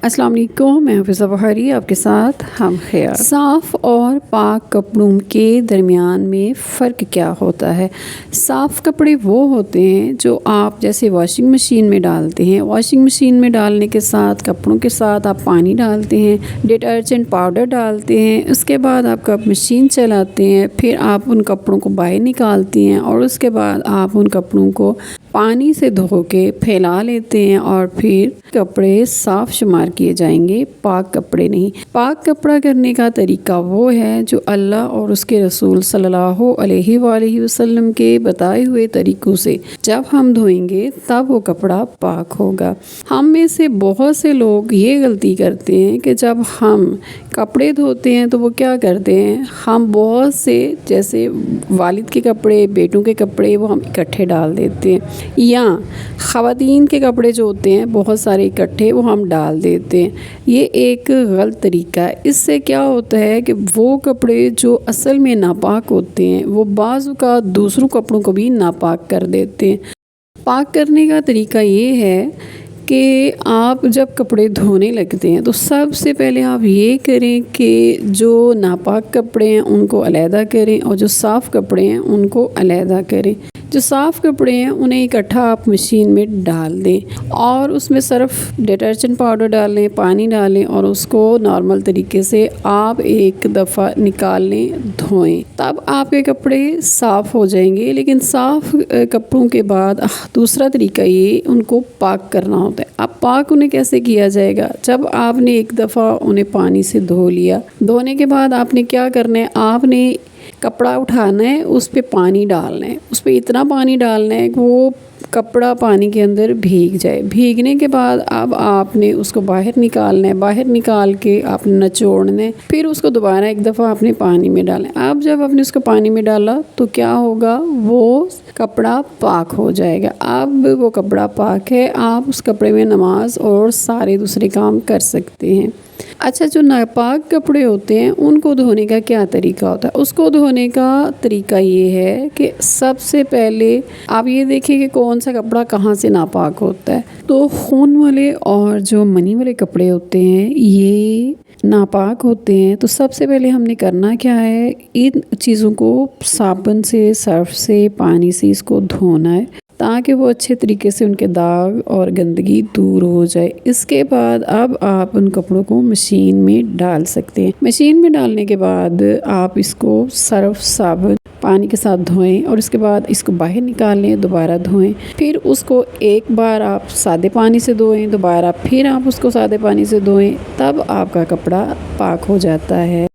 अस्सलाम वालेकुम, मैं हाफिज़ा बहारी आप के साथ हम खैर। साफ़ और पाक कपड़ों के दरमियान में फ़र्क क्या होता है? साफ़ कपड़े वो होते हैं जो आप जैसे वॉशिंग मशीन में डालते हैं। वॉशिंग मशीन में डालने के साथ कपड़ों के साथ आप पानी डालते हैं, डिटर्जेंट पाउडर डालते हैं, उसके बाद आप कब मशीन चलाते हैं, फिर आप उन कपड़ों को बाहर निकालती हैं और उसके बाद आप उन कपड़ों को पानी से धो के फैला लेते हैं और फिर कपड़े साफ़ शुमार किए जाएंगे, पाक कपड़े नहीं। पाक कपड़ा करने का तरीका वो है जो अल्लाह और उसके रसूल सल्लल्लाहु अलैहि वसल्लम के बताए हुए तरीक़ों से जब हम धोएंगे तब वो कपड़ा पाक होगा। हम में से बहुत से लोग ये गलती करते हैं कि जब हम कपड़े धोते हैं तो वो क्या करते हैं, हम बहुत से जैसे वालिद के कपड़े, बेटों के कपड़े वो हम इकट्ठे डाल देते हैं, या ख़वातीन के कपड़े जो होते हैं बहुत सारे इकट्ठे वो हम डाल देते हैं। ये एक गलत तरीका है। इससे क्या होता है कि वो कपड़े जो असल में नापाक होते हैं वो बाज़ औक़ात दूसरों कपड़ों को भी नापाक कर देते हैं। पाक करने का तरीका ये है कि आप जब कपड़े धोने लगते हैं तो सबसे पहले आप ये करें कि जो नापाक कपड़े हैं उनको अलहदा करें और जो साफ़ कपड़े हैं उनको अलहदा करें। जो साफ़ कपड़े हैं उन्हें इकट्ठा आप मशीन में डाल दें और उसमें सिर्फ डिटर्जेंट पाउडर डालें, पानी डालें और उसको नॉर्मल तरीके से आप एक दफ़ा निकाल लें, धोएं, तब आपके कपड़े साफ़ हो जाएंगे। लेकिन साफ़ कपड़ों के बाद दूसरा तरीका ये उनको पाक करना होता है। अब पाक उन्हें कैसे किया जाएगा? जब आपने एक दफ़ा उन्हें पानी से धो लिया, धोने के बाद आपने क्या करना है, आपने कपड़ा उठाना है, उस पे पानी डालना है, उस पे इतना पानी डालना है कि वो कपड़ा पानी के अंदर भीग जाए। भीगने के बाद अब आपने उसको बाहर निकालना है, बाहर निकाल के आपने निचोड़ना है, फिर उसको दोबारा एक दफ़ा आपने पानी में डालना है। अब जब आपने उसको पानी में डाला तो क्या होगा, वो कपड़ा पाक हो जाएगा। अब वो कपड़ा पाक है, आप उस कपड़े में नमाज और सारे दूसरे काम कर सकते हैं। अच्छा, जो नापाक कपड़े होते हैं उनको धोने का क्या तरीका होता है? उसको धोने का तरीका ये है कि सबसे पहले आप ये देखिए कि कौन सा कपड़ा कहाँ से नापाक होता है। तो खून वाले और जो मनी वाले कपड़े होते हैं ये नापाक होते हैं। तो सबसे पहले हमने करना क्या है, इन चीज़ों को साबुन से, सर्फ से, पानी से इसको धोना है ताकि वो अच्छे तरीके से उनके दाग और गंदगी दूर हो जाए। इसके बाद अब आप उन कपड़ों को मशीन में डाल सकते हैं। मशीन में डालने के बाद आप इसको सर्फ, साबुन, पानी के साथ धोएं और उसके बाद इसको बाहर निकाल लें, दोबारा धोएं, फिर उसको एक बार आप सादे पानी से धोएं, दोबारा फिर आप उसको सादे पानी से धोएं, तब आपका कपड़ा पाक हो जाता है।